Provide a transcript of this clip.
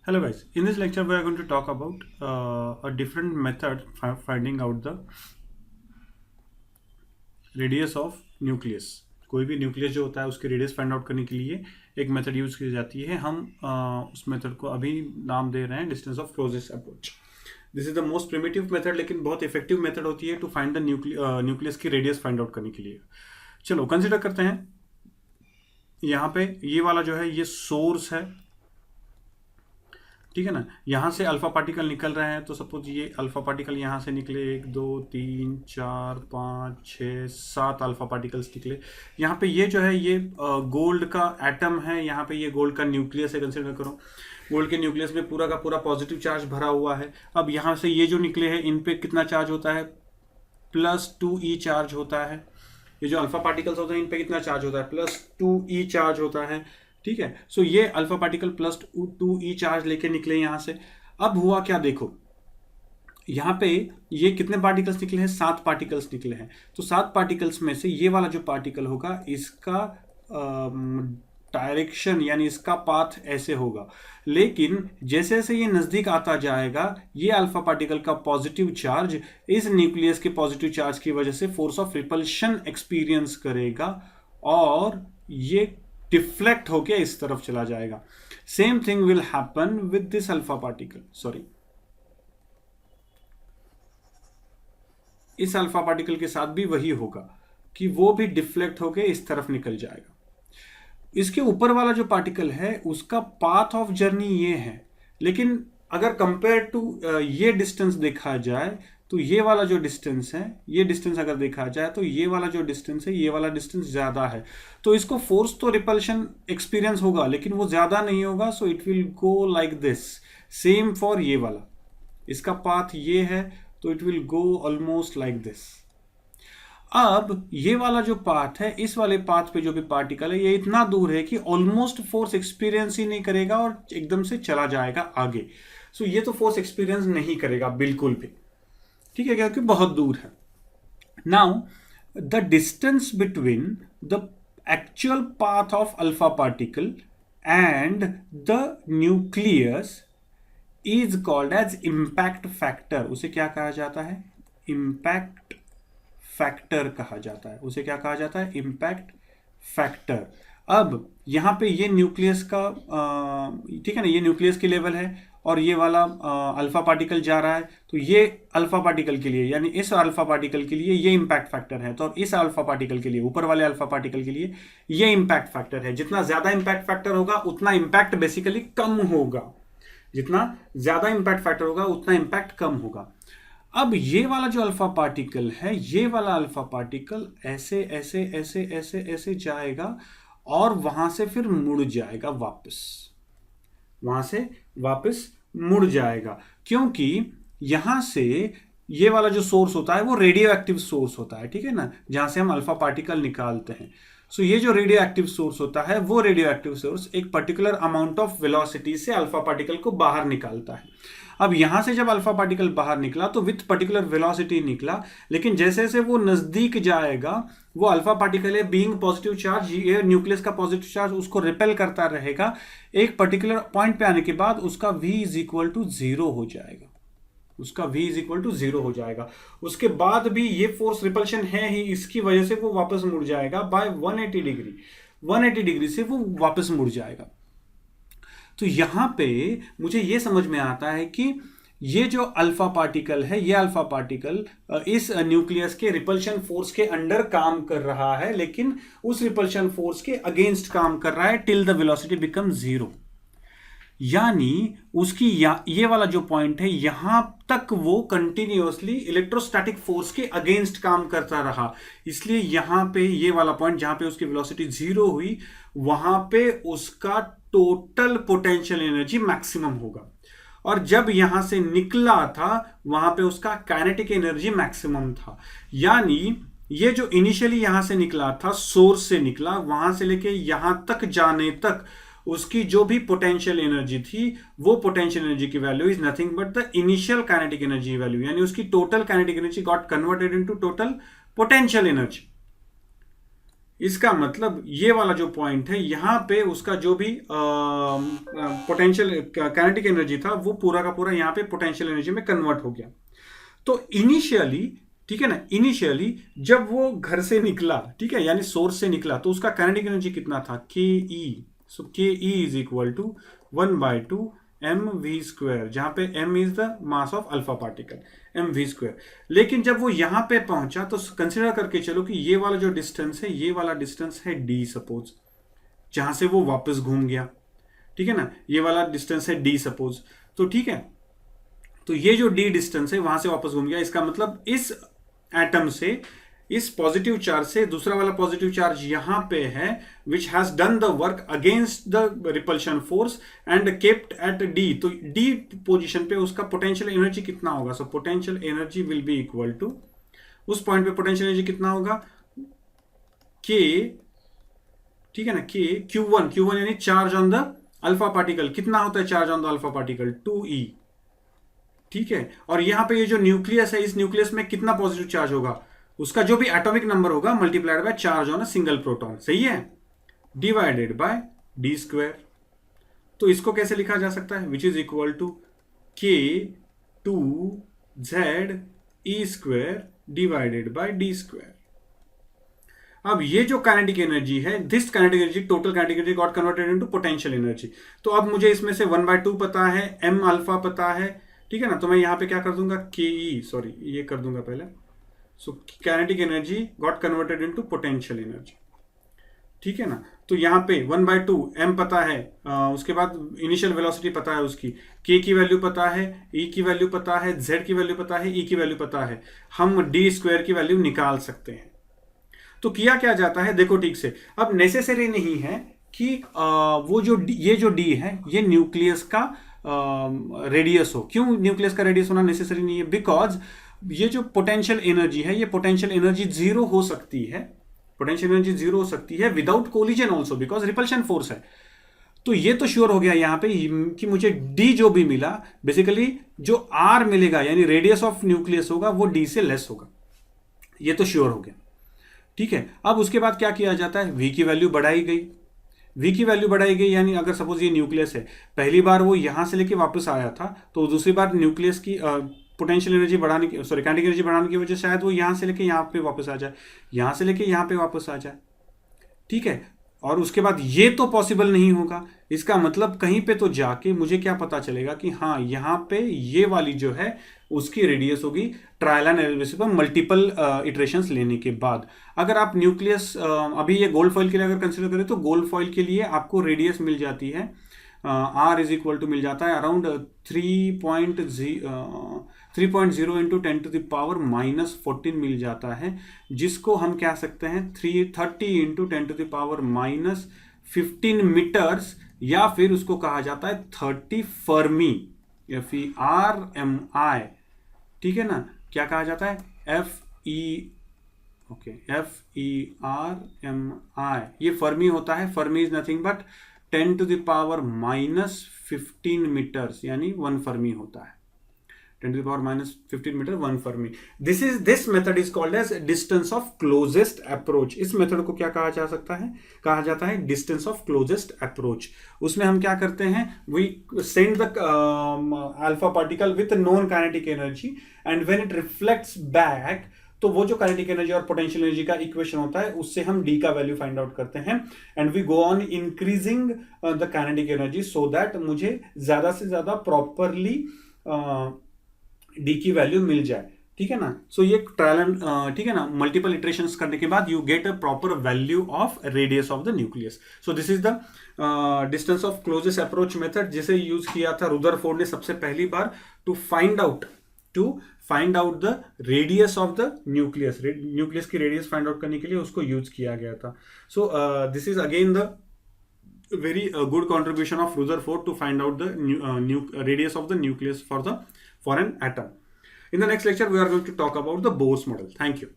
Hello guys, in this lecture we are going to talk about a different method finding out the radius of nucleus. कोई भी nucleus जो होता है उसकी radius find out करने के लिए एक मेथड यूज की जाती है। हम उस मेथड को अभी नाम दे रहे हैं distance of closest approach. This is the most primitive method, लेकिन बहुत इफेक्टिव मेथड होती है टू फाइंड द न्यूक्लियस की रेडियस फाइंड आउट करने के लिए। चलो कंसिडर करते हैं, यहाँ पे ये वाला जो है ये सोर्स है, ठीक है ना। यहाँ से अल्फा पार्टिकल निकल रहे हैं, तो सपोज ये अल्फा पार्टिकल यहाँ से निकले, 1 2 3 4 5 6 7 अल्फा पार्टिकल्स निकले। यहाँ पे ये जो है ये गोल्ड का एटम है, यहाँ पे ये गोल्ड का न्यूक्लियस है। कंसिडर करो गोल्ड के न्यूक्लियस में पूरा का पूरा पॉजिटिव चार्ज भरा हुआ है। अब यहाँ से ये जो निकले हैं इन पे कितना चार्ज होता है, +2e चार्ज होता है। ये जो अल्फा पार्टिकल्स होते हैं इन पे कितना चार्ज होता है, +2e चार्ज होता है, ठीक है। सो ये अल्फा पार्टिकल +2e चार्ज लेके निकले यहां से। अब हुआ क्या, देखो यहां पे ये कितने पार्टिकल्स निकले हैं, 7 पार्टिकल्स निकले हैं। तो 7 पार्टिकल्स में से ये वाला जो पार्टिकल होगा इसका डायरेक्शन यानी इसका पाथ ऐसे होगा, लेकिन जैसे जैसे ये नजदीक आता जाएगा ये अल्फा पार्टिकल का पॉजिटिव चार्ज इस न्यूक्लियस के पॉजिटिव चार्ज की वजह से फोर्स ऑफ रिपल्शन एक्सपीरियंस करेगा और ये डिफ्लेक्ट होके इस तरफ चला जाएगा। Same thing will happen with this alpha particle, sorry इस अल्फा पार्टिकल के साथ भी वही होगा कि वो भी डिफ्लेक्ट होके इस तरफ निकल जाएगा। इसके ऊपर वाला जो पार्टिकल है उसका पाथ ऑफ जर्नी ये है, लेकिन अगर कंपेयर टू ये डिस्टेंस देखा जाए तो ये वाला जो डिस्टेंस है, ये डिस्टेंस अगर देखा जाए तो ये वाला जो डिस्टेंस है ये वाला डिस्टेंस ज्यादा है। तो इसको फोर्स तो रिपल्शन एक्सपीरियंस होगा लेकिन वो ज्यादा नहीं होगा। So it will go like this. Same for ये वाला, इसका पाथ ये है तो it will go almost like this. अब ये वाला जो पाथ है, इस वाले पाथ पे जो भी पार्टिकल है ये इतना दूर है कि ऑलमोस्ट फोर्स एक्सपीरियंस ही नहीं करेगा और एकदम से चला जाएगा आगे। सो ये तो फोर्स एक्सपीरियंस नहीं करेगा बिल्कुल भी, ठीक है, क्योंकि बहुत दूर है। Now the distance between the actual path of alpha particle and the nucleus is called as impact factor. उसे क्या कहा जाता है, इंपैक्ट फैक्टर कहा जाता है। उसे क्या कहा जाता है, इंपैक्ट फैक्टर। अब यहां पे ये न्यूक्लियस का ठीक है ना, ये न्यूक्लियस की लेवल है और ये वाला अल्फा पार्टिकल जा रहा है, तो ये अल्फा पार्टिकल के लिए यानी इस अल्फा पार्टिकल के लिए ये इंपैक्ट फैक्टर है। तो इस अल्फा पार्टिकल के लिए, ऊपर वाले अल्फा पार्टिकल के लिए ये इंपैक्ट फैक्टर है। जितना ज्यादा इंपैक्ट फैक्टर होगा उतना इंपैक्ट बेसिकली कम होगा, जितना ज्यादा इंपैक्ट फैक्टर होगा उतना इंपैक्ट कम होगा। अब ये वाला जो अल्फा पार्टिकल है, ये वाला अल्फा पार्टिकल ऐसे ऐसे ऐसे ऐसे ऐसे जाएगा और वहां से फिर मुड़ जाएगा वापस, वहां से वापस मुड़ जाएगा, क्योंकि यहां से ये वाला जो सोर्स होता है वो रेडियो एक्टिव सोर्स होता है, ठीक है ना, जहां से हम अल्फा पार्टिकल निकालते हैं। सो ये जो रेडियो एक्टिव सोर्स होता है वो रेडियो एक्टिव सोर्स एक पर्टिकुलर अमाउंट ऑफ वेलोसिटी से अल्फा पार्टिकल को बाहर निकालता है। अब यहां से जब अल्फा पार्टिकल बाहर निकला तो विथ पर्टिकुलर वेलोसिटी निकला, लेकिन जैसे जैसे वो नजदीक जाएगा वो अल्फा पार्टिकल है बीइंग पॉजिटिव चार्ज, ये न्यूक्लियस का पॉजिटिव चार्ज उसको रिपेल करता रहेगा। एक पर्टिकुलर पॉइंट पे आने के बाद उसका v इज इक्वल टू 0 हो जाएगा, उसका v इज इक्वल टू 0 हो जाएगा। उसके बाद भी ये फोर्स रिपल्शन है ही, इसकी वजह से वो वापस मुड़ जाएगा बाय 180 डिग्री, 180 डिग्री से वो वापस मुड़ जाएगा। तो यहां पे मुझे ये समझ में आता है कि ये जो अल्फा पार्टिकल है, ये अल्फा पार्टिकल इस न्यूक्लियस के रिपल्शन फोर्स के अंडर काम कर रहा है, लेकिन उस रिपल्शन फोर्स के अगेंस्ट काम कर रहा है टिल द वेलोसिटी बिकम 0। यानी उसकी ये वाला जो पॉइंट है यहां तक वो कंटिन्यूअसली इलेक्ट्रोस्टैटिक फोर्स के अगेंस्ट काम करता रहा। इसलिए यहां पे ये वाला पॉइंट जहां पे उसकी वेलोसिटी 0 हुई वहां पे उसका टोटल पोटेंशियल एनर्जी मैक्सिमम होगा, और जब यहां से निकला था वहां पे उसका काइनेटिक एनर्जी मैक्सिमम था। यानी ये जो इनिशियली यहां से निकला था, सोर्स से निकला, वहां से लेके यहां तक जाने तक उसकी जो भी पोटेंशियल एनर्जी थी वो पोटेंशियल एनर्जी की value is nothing but the initial kinetic energy value, यानी उसकी total kinetic energy got converted into total potential energy. इसका मतलब ये वाला जो पॉइंट है यहां पे उसका जो भी पोटेंशियल काइनेटिक एनर्जी था वो पूरा का पूरा यहां पे पोटेंशियल एनर्जी में कन्वर्ट हो गया। तो इनिशियली, ठीक है ना, इनिशियली जब वो घर से निकला, ठीक है, यानी सोर्स से निकला, तो उसका काइनेटिक एनर्जी कितना था, के ई। सो के E is equal to 1/2 mv², जहां पे m is the mass of alpha particle, mv²। लेकिन जब वो यहां पे पहुंचा तो कंसिडर करके चलो कि ये वाला जो डिस्टेंस है, ये वाला डिस्टेंस है d, सपोज, जहां से वो वापस घूम गया, ठीक है ना, ये वाला डिस्टेंस है d सपोज। तो ठीक है, तो ये जो d डिस्टेंस है वहां से वापस घूम गया, इसका मतलब इस एटम से, इस पॉजिटिव चार्ज से दूसरा वाला पॉजिटिव चार्ज यहां पे है, which has done the work against the repulsion force and kept at D. तो डी पोजीशन पे उसका पोटेंशियल एनर्जी कितना होगा, so potential energy will be equal to, उस पॉइंट पे पोटेंशियल एनर्जी कितना होगा, के, ठीक है ना, के Q1 यानी charge on the alpha particle. कितना होता है charge on the alpha particle, 2e, ठीक है। और यहां पे ये जो न्यूक्लियस है, इस न्यूक्लियस में कितना पॉजिटिव चार्ज होगा, उसका जो भी एटॉमिक नंबर होगा multiplied by charge on a single proton, सही है, डिवाइडेड बाय d²। तो इसको कैसे लिखा जा सकता है, which is equal to k2z e² divided by d²। अब ये जो काइनेटिक एनर्जी है, this kinetic energy, total kinetic energy got converted into potential energy. तो अब मुझे इसमें से 1/2 पता है, m अल्फा पता है, ठीक है ना, तो मैं यहां पे क्या कर दूंगा, के ई, सॉरी ये कर दूंगा पहले। So kinetic energy got converted into potential energy, ठीक है ना। तो यहां पे 1/2 m पता है, उसके बाद इनिशियल वेलोसिटी पता है उसकी, k की वैल्यू पता है, e की वैल्यू पता है, z की वैल्यू पता है, e की वैल्यू पता है, हम d² की वैल्यू निकाल सकते हैं। तो किया क्या जाता है, देखो ठीक से, अब नेसेसरी नहीं है कि वो जो ये जो d है ये न्यूक्लियस का रेडियस हो। क्यों न्यूक्लियस का रेडियस होना नेसेसरी नहीं है, बिकॉज ये जो पोटेंशियल एनर्जी है, ये पोटेंशियल एनर्जी जीरो हो सकती है, पोटेंशियल एनर्जी जीरो हो सकती है without collision also, because repulsion force है। तो ये तो श्योर हो गया यहां पे कि मुझे d जो भी मिला, बेसिकली जो r मिलेगा यानी रेडियस ऑफ न्यूक्लियस होगा वो d से लेस होगा, ये तो श्योर हो गया, ठीक है। अब उसके बाद क्या किया जाता है, v की वैल्यू बढ़ाई गई, v की वैल्यू बढ़ाई गई, यानी अगर सपोज ये न्यूक्लियस है, पहली बार वो यहां से लेके वापस आया था, तो दूसरी बार न्यूक्लियस की पोटेंशियल एनर्जी बढ़ाने की, सॉरी काइनेटिक एनर्जी बढ़ाने की वजह से शायद वो यहां से लेके यहां पे वापस आ जाए, यहां से लेके यहां पे वापस आ जाए, ठीक है। और उसके बाद ये तो पॉसिबल नहीं होगा, इसका मतलब कहीं पे तो जाके मुझे क्या पता चलेगा कि हाँ यहां पे ये वाली जो है उसकी रेडियस होगी ट्रायल एंड एरर बेसिस पर मल्टीपल इटरेशंस लेने के बाद। अगर आप न्यूक्लियस अभी ये गोल्ड फॉइल के लिए अगर कंसिडर करें तो गोल्ड फॉइल के लिए आपको रेडियस मिल जाती है r इज इक्वल टू मिल जाता है अराउंड 3.0 इंटू 10⁻⁻14 मिल जाता है, जिसको हम कह सकते हैं 330 इंटू 10⁻⁻15 मीटर्स, या फिर उसको कहा जाता है 30 फर्मी, FERMI, ठीक है ना, क्या कहा जाता है, FERMI, ये फर्मी होता है। Fermi is nothing but 10⁻⁻15 meters, यानी 1 फर्मी होता है, 10⁻⁻15 मीटर 1 फर्मी। This method is called as distance of closest approach. इस मेथड को क्या कहा जा सकता है, कहा जाता है डिस्टेंस ऑफ क्लोजेस्ट अप्रोच। उसमें हम क्या करते हैं, we send the alpha particle with known kinetic energy and when it reflects back, तो वो जो काइनेटिक एनर्जी और पोटेंशियल एनर्जी का इक्वेशन होता है उससे हम d का वैल्यू फाइंड आउट करते हैं, and we go on increasing the kinetic energy so that मुझे ज्यादा से ज्यादा प्रॉपरली d की वैल्यू मिल जाए, ठीक है ना। सो ये ट्रायल एंड, ठीक है ना, मल्टीपल इटरेशंस करने के बाद you get a proper value of radius of the nucleus. So this is the distance of closest approach method, जिसे यूज किया था रुदरफोर्ड ने सबसे पहली बार to find out the radius of the nucleus. Nucleus की रेडियस फाइंड आउट करने के लिए उसको यूज किया गया था। So this is again the very good contribution of Rutherford to find out the radius of the nucleus for an atom. In the next lecture we are going to talk about the Bohr's model. Thank you.